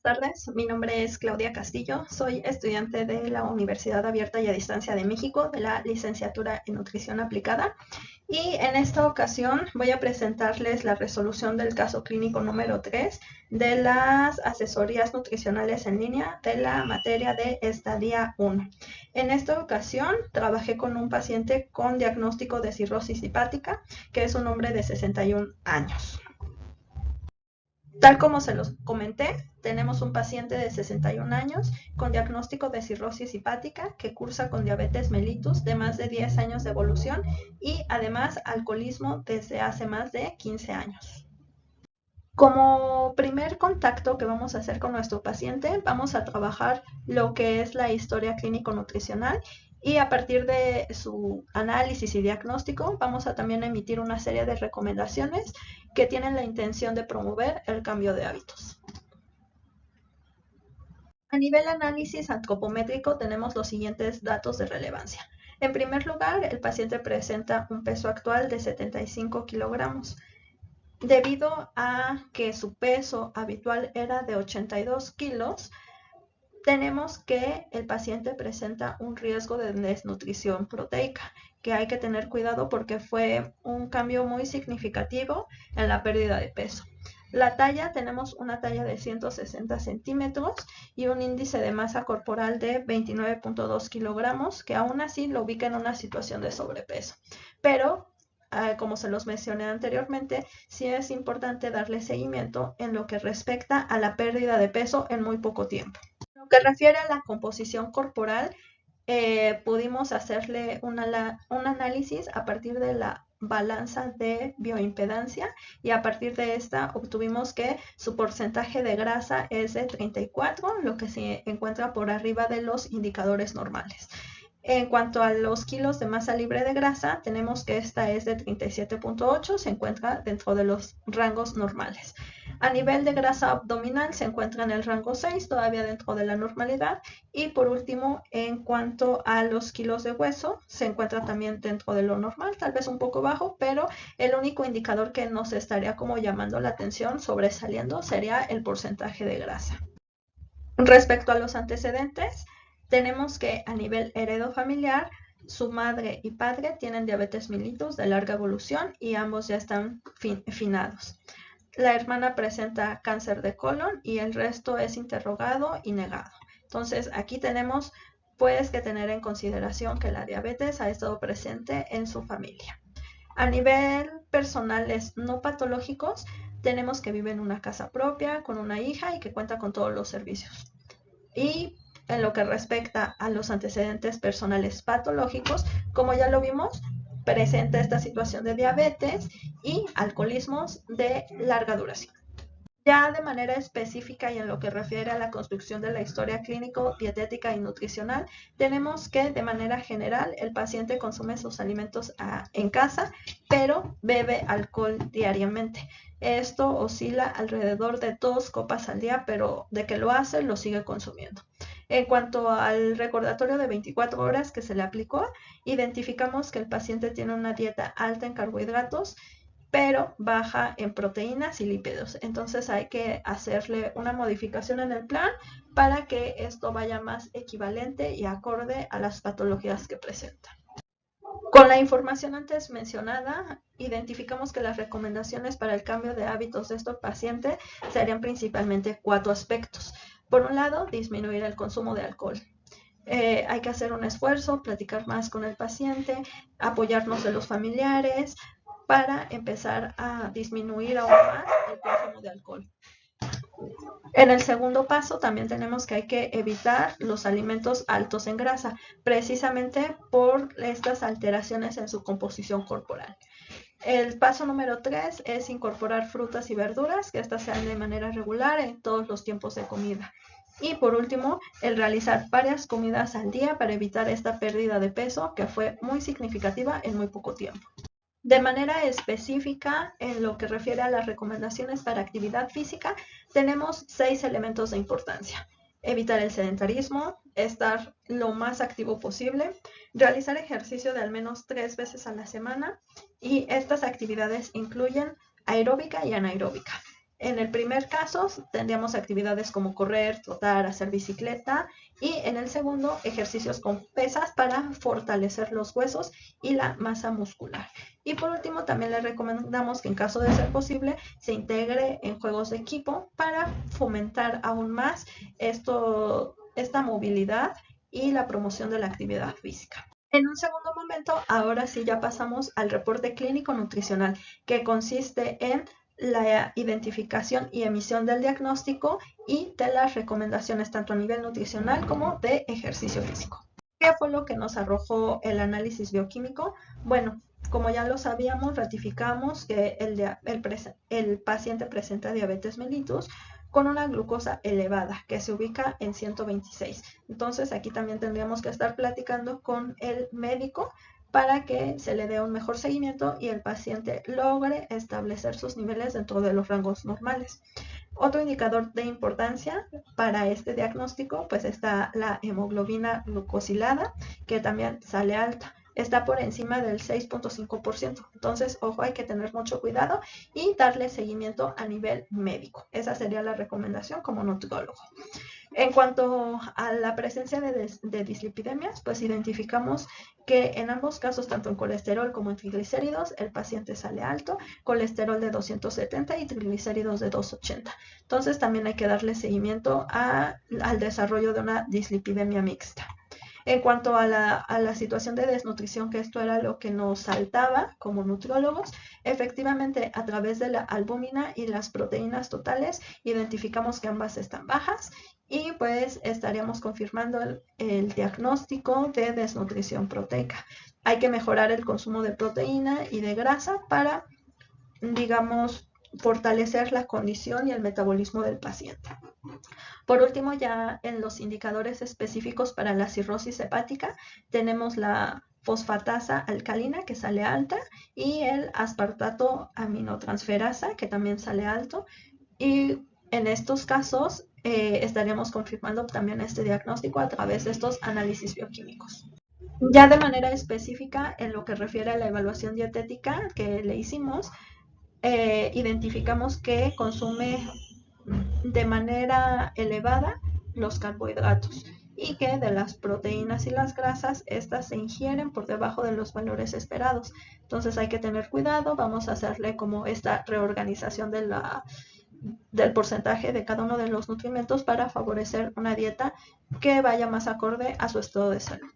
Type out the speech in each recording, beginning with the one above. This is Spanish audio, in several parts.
Tardes, mi nombre es Claudia Castillo, soy estudiante de la Universidad Abierta y a Distancia de México de la licenciatura en Nutrición Aplicada y en esta ocasión voy a presentarles la resolución del caso clínico número 3 de las asesorías nutricionales en línea de la materia de estadía 1. En esta ocasión trabajé con un paciente con diagnóstico de cirrosis hepática, que es un hombre de 61 años. Tal como se los comenté, tenemos un paciente de 61 años con diagnóstico de cirrosis hepática que cursa con diabetes mellitus de más de 10 años de evolución y además alcoholismo desde hace más de 15 años. Como primer contacto que vamos a hacer con nuestro paciente, vamos a trabajar lo que es la historia clínico-nutricional y a partir de su análisis y diagnóstico vamos a también emitir una serie de recomendaciones que tienen la intención de promover el cambio de hábitos. A nivel análisis antropométrico tenemos los siguientes datos de relevancia. En primer lugar, el paciente presenta un peso actual de 75 kilogramos. Debido a que su peso habitual era de 82 kilos, tenemos que el paciente presenta un riesgo de desnutrición proteica, que hay que tener cuidado porque fue un cambio muy significativo en la pérdida de peso. La talla, tenemos una talla de 160 centímetros y un índice de masa corporal de 29.2 kilogramos, que aún así lo ubica en una situación de sobrepeso. Pero como se los mencioné anteriormente, sí es importante darle seguimiento en lo que respecta a la pérdida de peso en muy poco tiempo. En lo que refiere a la composición corporal, pudimos hacerle un análisis a partir de la balanza de bioimpedancia y a partir de esta obtuvimos que su porcentaje de grasa es de 34, lo que se encuentra por arriba de los indicadores normales. En cuanto a los kilos de masa libre de grasa, tenemos que esta es de 37.8, se encuentra dentro de los rangos normales. A nivel de grasa abdominal se encuentra en el rango 6, todavía dentro de la normalidad. Y por último, en cuanto a los kilos de hueso, se encuentra también dentro de lo normal, tal vez un poco bajo, pero el único indicador que nos estaría como llamando la atención, sobresaliendo, sería el porcentaje de grasa. Respecto a los antecedentes, tenemos que a nivel heredofamiliar, su madre y padre tienen diabetes mellitus de larga evolución y ambos ya están finados. La hermana presenta cáncer de colon y el resto es interrogado y negado. Entonces aquí tenemos pues que tener en consideración que la diabetes ha estado presente en su familia. A nivel personales no patológicos, tenemos que vive en una casa propia con una hija y que cuenta con todos los servicios. Y en lo que respecta a los antecedentes personales patológicos, como ya lo vimos, presenta esta situación de diabetes y alcoholismos de larga duración. Ya de manera específica y en lo que refiere a la construcción de la historia clínico, dietética y nutricional, tenemos que de manera general el paciente consume sus alimentos en casa, pero bebe alcohol diariamente. Esto oscila alrededor de 2 copas al día, pero de que lo hace, lo sigue consumiendo. En cuanto al recordatorio de 24 horas que se le aplicó, identificamos que el paciente tiene una dieta alta en carbohidratos, pero baja en proteínas y lípidos. Entonces hay que hacerle una modificación en el plan para que esto vaya más equivalente y acorde a las patologías que presenta. Con la información antes mencionada, identificamos que las recomendaciones para el cambio de hábitos de estos pacientes serían principalmente 4 aspectos. Por un lado, disminuir el consumo de alcohol. Hay que hacer un esfuerzo, platicar más con el paciente, apoyarnos de los familiares para empezar a disminuir aún más el consumo de alcohol. En el segundo paso también tenemos que hay que evitar los alimentos altos en grasa, precisamente por estas alteraciones en su composición corporal. El paso número 3 es incorporar frutas y verduras, que estas sean de manera regular en todos los tiempos de comida. Y por último, el realizar varias comidas al día para evitar esta pérdida de peso que fue muy significativa en muy poco tiempo. De manera específica, en lo que refiere a las recomendaciones para actividad física, tenemos 6 elementos de importancia. Evitar el sedentarismo, estar lo más activo posible, realizar ejercicio de al menos 3 veces a la semana y estas actividades incluyen aeróbica y anaeróbica. En el primer caso tendríamos actividades como correr, trotar, hacer bicicleta, y en el segundo ejercicios con pesas para fortalecer los huesos y la masa muscular. Y por último también le recomendamos que en caso de ser posible se integre en juegos de equipo para fomentar aún más esta movilidad y la promoción de la actividad física. En un segundo momento, ahora sí ya pasamos al reporte clínico nutricional, que consiste en la identificación y emisión del diagnóstico y de las recomendaciones tanto a nivel nutricional como de ejercicio físico. ¿Qué fue lo que nos arrojó el análisis bioquímico? Bueno, como ya lo sabíamos, ratificamos que el paciente presenta diabetes mellitus con una glucosa elevada que se ubica en 126. Entonces aquí también tendríamos que estar platicando con el médico para que se le dé un mejor seguimiento y el paciente logre establecer sus niveles dentro de los rangos normales. Otro indicador de importancia para este diagnóstico pues está la hemoglobina glucosilada, que también sale alta. Está por encima del 6.5%. Entonces, ojo, hay que tener mucho cuidado y darle seguimiento a nivel médico. Esa sería la recomendación como nutriólogo. En cuanto a la presencia de dislipidemias, pues identificamos que en ambos casos, tanto en colesterol como en triglicéridos, el paciente sale alto, colesterol de 270 y triglicéridos de 280. Entonces también hay que darle seguimiento al desarrollo de una dislipidemia mixta. En cuanto a la situación de desnutrición, que esto era lo que nos saltaba como nutriólogos, efectivamente a través de la albúmina y las proteínas totales identificamos que ambas están bajas y pues estaríamos confirmando el diagnóstico de desnutrición proteica. Hay que mejorar el consumo de proteína y de grasa para, digamos, fortalecer la condición y el metabolismo del paciente. Por último, ya en los indicadores específicos para la cirrosis hepática, tenemos la fosfatasa alcalina, que sale alta, y el aspartato aminotransferasa, que también sale alto. Y en estos casos estaríamos confirmando también este diagnóstico a través de estos análisis bioquímicos. Ya de manera específica, en lo que refiere a la evaluación dietética que le hicimos, identificamos que consume de manera elevada los carbohidratos y que de las proteínas y las grasas, estas se ingieren por debajo de los valores esperados. Entonces hay que tener cuidado, vamos a hacerle como esta reorganización del porcentaje de cada uno de los nutrimentos para favorecer una dieta que vaya más acorde a su estado de salud.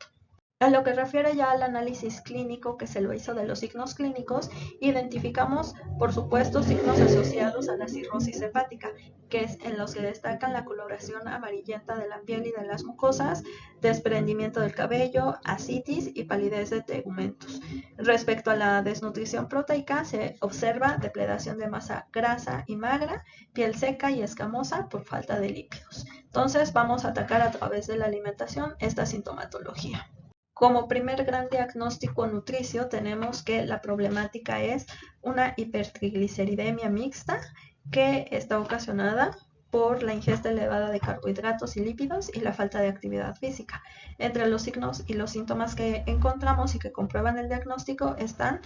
En lo que refiere ya al análisis clínico que se lo hizo de los signos clínicos, identificamos, por supuesto, signos asociados a la cirrosis hepática, que es en los que destacan la coloración amarillenta de la piel y de las mucosas, desprendimiento del cabello, ascitis y palidez de tegumentos. Respecto a la desnutrición proteica, se observa depredación de masa grasa y magra, piel seca y escamosa por falta de lípidos. Entonces, vamos a atacar a través de la alimentación esta sintomatología. Como primer gran diagnóstico nutricio tenemos que la problemática es una hipertrigliceridemia mixta que está ocasionada por la ingesta elevada de carbohidratos y lípidos y la falta de actividad física. Entre los signos y los síntomas que encontramos y que comprueban el diagnóstico están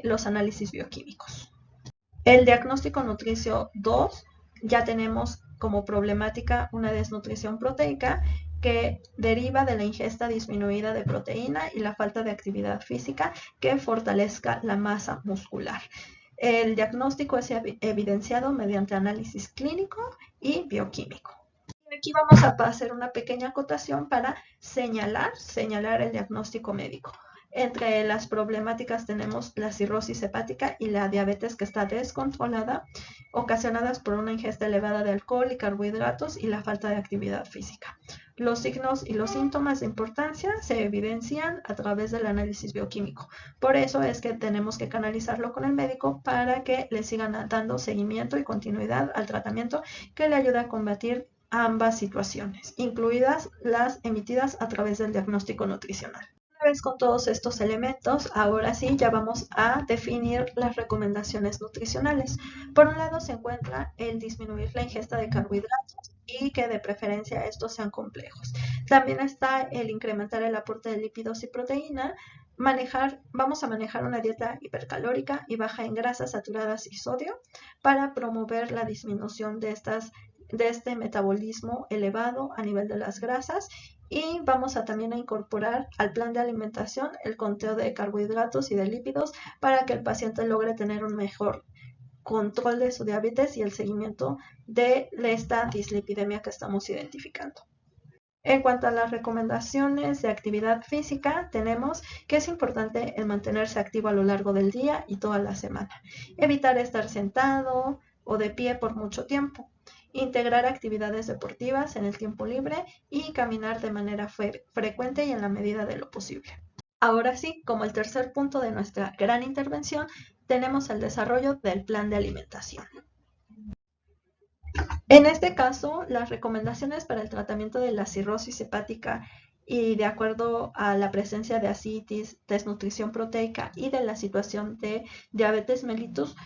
los análisis bioquímicos. El diagnóstico nutricio 2 ya tenemos como problemática una desnutrición proteica que deriva de la ingesta disminuida de proteína y la falta de actividad física que fortalezca la masa muscular. El diagnóstico es evidenciado mediante análisis clínico y bioquímico. Aquí vamos a hacer una pequeña acotación para señalar el diagnóstico médico. Entre las problemáticas tenemos la cirrosis hepática y la diabetes que está descontrolada, ocasionadas por una ingesta elevada de alcohol y carbohidratos y la falta de actividad física. Los signos y los síntomas de importancia se evidencian a través del análisis bioquímico. Por eso es que tenemos que canalizarlo con el médico para que le sigan dando seguimiento y continuidad al tratamiento que le ayude a combatir ambas situaciones, incluidas las emitidas a través del diagnóstico nutricional. Una vez con todos estos elementos, ahora sí ya vamos a definir las recomendaciones nutricionales. Por un lado se encuentra el disminuir la ingesta de carbohidratos y que de preferencia estos sean complejos. También está el incrementar el aporte de lípidos y proteína, vamos a manejar una dieta hipercalórica y baja en grasas saturadas y sodio para promover la disminución de este metabolismo elevado a nivel de las grasas, y vamos a también a incorporar al plan de alimentación el conteo de carbohidratos y de lípidos para que el paciente logre tener un mejor control de su diabetes y el seguimiento de esta dislipidemia que estamos identificando. En cuanto a las recomendaciones de actividad física, tenemos que es importante el mantenerse activo a lo largo del día y toda la semana. Evitar estar sentado o de pie por mucho tiempo. Integrar actividades deportivas en el tiempo libre y caminar de manera frecuente y en la medida de lo posible. Ahora sí, como el tercer punto de nuestra gran intervención, tenemos el desarrollo del plan de alimentación. En este caso, las recomendaciones para el tratamiento de la cirrosis hepática y de acuerdo a la presencia de ascitis, desnutrición proteica y de la situación de diabetes mellitus,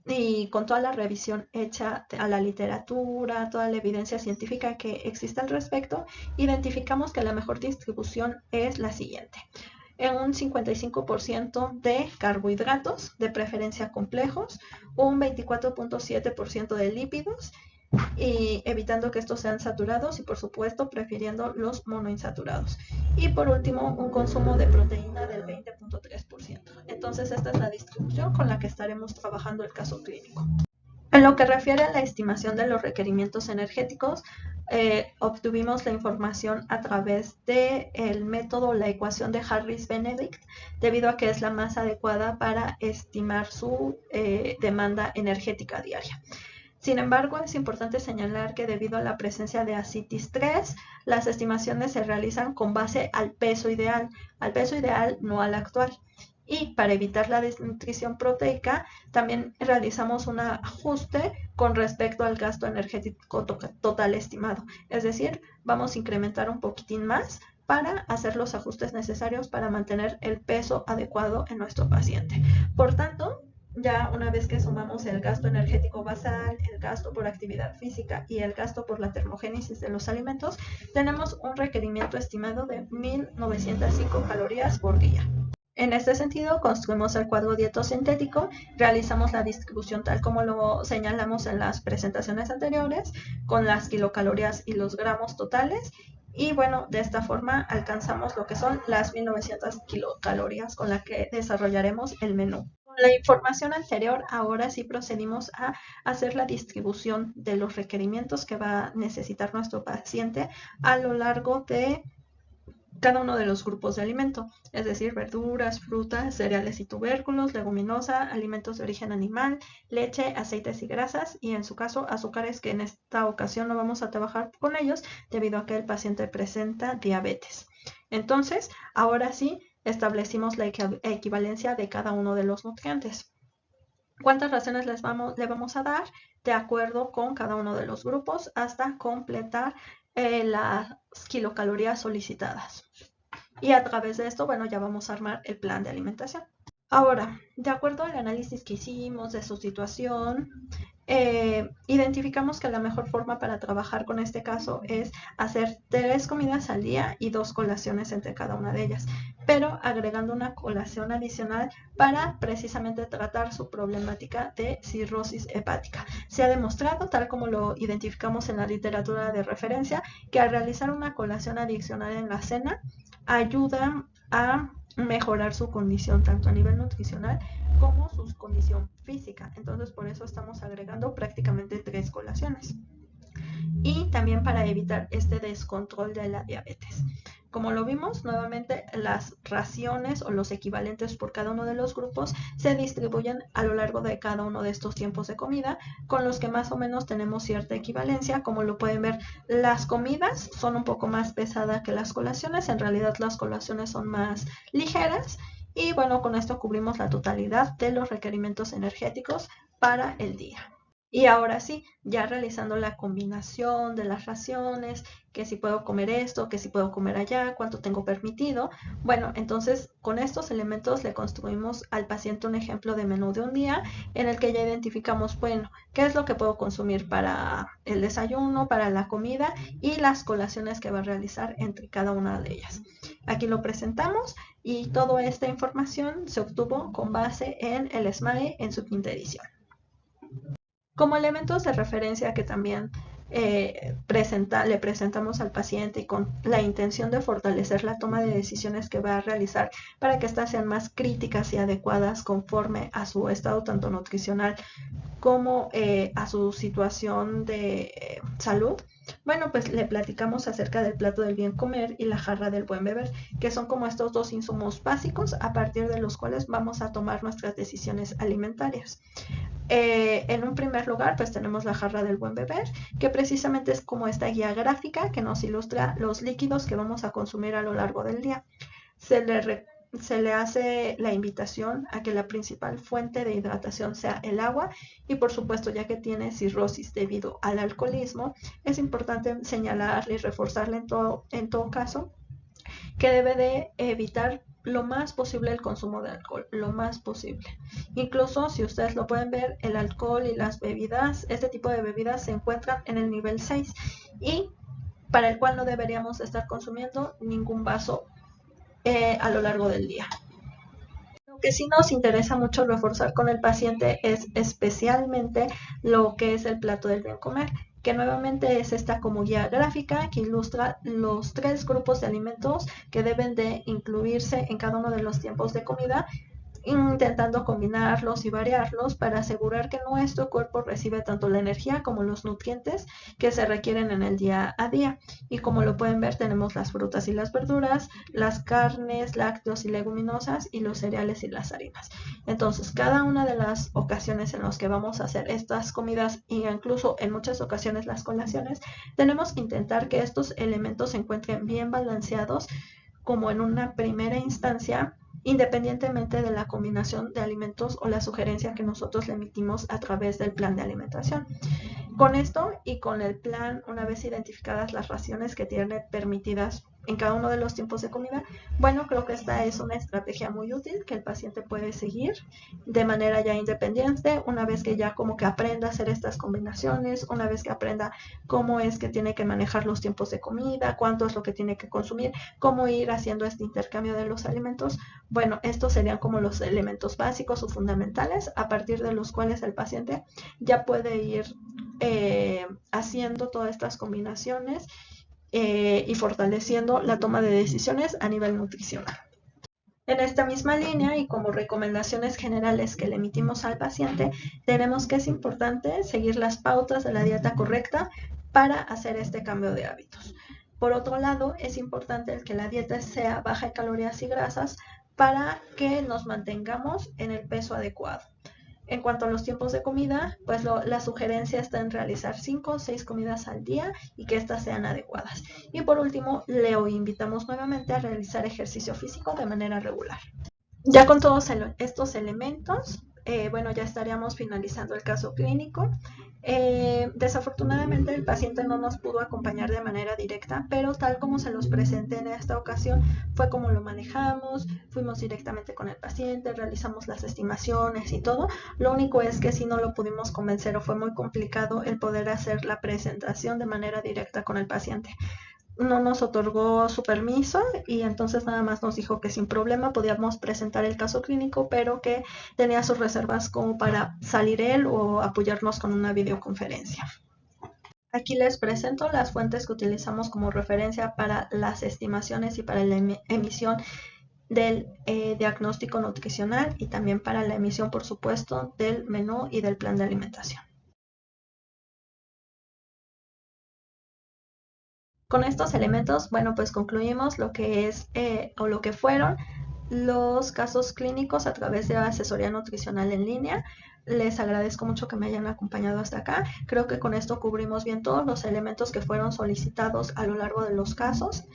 y con toda la revisión hecha a la literatura, toda la evidencia científica que existe al respecto, identificamos que la mejor distribución es la siguiente. En un 55% de carbohidratos, de preferencia complejos, un 24.7% de lípidos, y evitando que estos sean saturados y por supuesto prefiriendo los monoinsaturados. Y por último, un consumo de proteína del 20.3%. Entonces esta es la distribución con la que estaremos trabajando el caso clínico. En lo que refiere a la estimación de los requerimientos energéticos, obtuvimos la información a través del método, la ecuación de Harris-Benedict, debido a que es la más adecuada para estimar su demanda energética diaria. Sin embargo, es importante señalar que debido a la presencia de ascitis 3, las estimaciones se realizan con base al peso ideal, no al actual. Y para evitar la desnutrición proteica, también realizamos un ajuste con respecto al gasto energético total estimado. Es decir, vamos a incrementar un poquitín más para hacer los ajustes necesarios para mantener el peso adecuado en nuestro paciente. Por tanto, ya una vez que sumamos el gasto energético basal, el gasto por actividad física y el gasto por la termogénesis de los alimentos, tenemos un requerimiento estimado de 1.905 calorías por día. En este sentido, construimos el cuadro dietosintético, realizamos la distribución tal como lo señalamos en las presentaciones anteriores, con las kilocalorías y los gramos totales, y bueno, de esta forma alcanzamos lo que son las 1.900 kilocalorías con las que desarrollaremos el menú. Con la información anterior, ahora sí procedimos a hacer la distribución de los requerimientos que va a necesitar nuestro paciente a lo largo de cada uno de los grupos de alimento, es decir, verduras, frutas, cereales y tubérculos, leguminosa, alimentos de origen animal, leche, aceites y grasas, y en su caso azúcares, que en esta ocasión no vamos a trabajar con ellos debido a que el paciente presenta diabetes. Entonces, ahora sí establecimos la equivalencia de cada uno de los nutrientes. ¿Cuántas raciones le vamos a dar? De acuerdo con cada uno de los grupos hasta completar las kilocalorías solicitadas. Y a través de esto, bueno, ya vamos a armar el plan de alimentación. Ahora, de acuerdo al análisis que hicimos de su situación, identificamos que la mejor forma para trabajar con este caso es hacer 3 comidas al día y 2 colaciones entre cada una de ellas, pero agregando una colación adicional para precisamente tratar su problemática de cirrosis hepática. Se ha demostrado, tal como lo identificamos en la literatura de referencia, que al realizar una colación adicional en la cena ayuda a mejorar su condición tanto a nivel nutricional como su condición física. Entonces por eso estamos agregando prácticamente 3 colaciones. Y también para evitar este descontrol de la diabetes. Como lo vimos, nuevamente las raciones o los equivalentes por cada uno de los grupos se distribuyen a lo largo de cada uno de estos tiempos de comida, con los que más o menos tenemos cierta equivalencia. Como lo pueden ver, las comidas son un poco más pesadas que las colaciones, en realidad las colaciones son más ligeras, y bueno, con esto cubrimos la totalidad de los requerimientos energéticos para el día. Y ahora sí, ya realizando la combinación de las raciones, que si puedo comer esto, que si puedo comer allá, cuánto tengo permitido. Bueno, entonces con estos elementos le construimos al paciente un ejemplo de menú de un día en el que ya identificamos, bueno, qué es lo que puedo consumir para el desayuno, para la comida y las colaciones que va a realizar entre cada una de ellas. Aquí lo presentamos y toda esta información se obtuvo con base en el SMAE en su quinta edición. Como elementos de referencia que también le presentamos al paciente y con la intención de fortalecer la toma de decisiones que va a realizar para que éstas sean más críticas y adecuadas conforme a su estado tanto nutricional como a su situación de salud. Bueno, pues le platicamos acerca del plato del bien comer y la jarra del buen beber, que son como estos dos insumos básicos a partir de los cuales vamos a tomar nuestras decisiones alimentarias. En un primer lugar, pues tenemos la jarra del buen beber, que precisamente es como esta guía gráfica que nos ilustra los líquidos que vamos a consumir a lo largo del día. Se le hace la invitación a que la principal fuente de hidratación sea el agua y por supuesto ya que tiene cirrosis debido al alcoholismo, es importante señalarle y reforzarle en todo caso que debe de evitar lo más posible el consumo de alcohol, lo más posible. Incluso si ustedes lo pueden ver, el alcohol y las bebidas, este tipo de bebidas se encuentran en el nivel 6 y para el cual no deberíamos estar consumiendo ningún vaso a lo largo del día. Lo que sí nos interesa mucho reforzar con el paciente es especialmente lo que es el plato del bien comer, que nuevamente es esta como guía gráfica que ilustra los 3 grupos de alimentos que deben de incluirse en cada uno de los tiempos de comida, intentando combinarlos y variarlos para asegurar que nuestro cuerpo recibe tanto la energía como los nutrientes que se requieren en el día a día. Y como lo pueden ver, tenemos las frutas y las verduras, las carnes, lácteos y leguminosas y los cereales y las harinas. Entonces, cada una de las ocasiones en las que vamos a hacer estas comidas e incluso en muchas ocasiones las colaciones, tenemos que intentar que estos elementos se encuentren bien balanceados como en una primera instancia, independientemente de la combinación de alimentos o la sugerencia que nosotros le emitimos a través del plan de alimentación. Con esto y con el plan, una vez identificadas las raciones que tiene permitidas en cada uno de los tiempos de comida, bueno, creo que esta es una estrategia muy útil que el paciente puede seguir de manera ya independiente, una vez que ya como que aprenda a hacer estas combinaciones, una vez que aprenda cómo es que tiene que manejar los tiempos de comida, cuánto es lo que tiene que consumir, cómo ir haciendo este intercambio de los alimentos. Bueno, estos serían como los elementos básicos o fundamentales a partir de los cuales el paciente ya puede ir haciendo todas estas combinaciones y fortaleciendo la toma de decisiones a nivel nutricional. En esta misma línea y como recomendaciones generales que le emitimos al paciente, tenemos que es importante seguir las pautas de la dieta correcta para hacer este cambio de hábitos. Por otro lado, es importante el que la dieta sea baja en calorías y grasas para que nos mantengamos en el peso adecuado. En cuanto a los tiempos de comida, pues la sugerencia está en realizar 5 o 6 comidas al día y que éstas sean adecuadas. Y por último, le invitamos nuevamente a realizar ejercicio físico de manera regular. Ya con todos estos elementos, bueno, ya estaríamos finalizando el caso clínico. Desafortunadamente el paciente no nos pudo acompañar de manera directa, pero tal como se los presenté en esta ocasión, fue como lo manejamos, fuimos directamente con el paciente, realizamos las estimaciones y todo. Lo único es que si no lo pudimos convencer o fue muy complicado el poder hacer la presentación de manera directa con el paciente. No nos otorgó su permiso y entonces nada más nos dijo que sin problema podíamos presentar el caso clínico, pero que tenía sus reservas como para salir él o apoyarnos con una videoconferencia. Aquí les presento las fuentes que utilizamos como referencia para las estimaciones y para la emisión del diagnóstico nutricional y también para la emisión, por supuesto, del menú y del plan de alimentación. Con estos elementos, bueno, pues concluimos lo que es o lo que fueron los casos clínicos a través de asesoría nutricional en línea. Les agradezco mucho que me hayan acompañado hasta acá. Creo que con esto cubrimos bien todos los elementos que fueron solicitados a lo largo de los casos.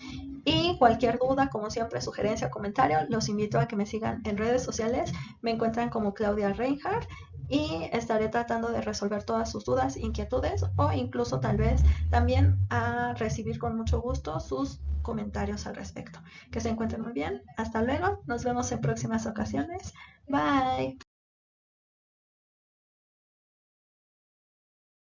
Y cualquier duda, como siempre, sugerencia o comentario, los invito a que me sigan en redes sociales. Me encuentran como Claudia Reinhardt y estaré tratando de resolver todas sus dudas, inquietudes o incluso tal vez también a recibir con mucho gusto sus comentarios al respecto. Que se encuentren muy bien. Hasta luego. Nos vemos en próximas ocasiones. Bye.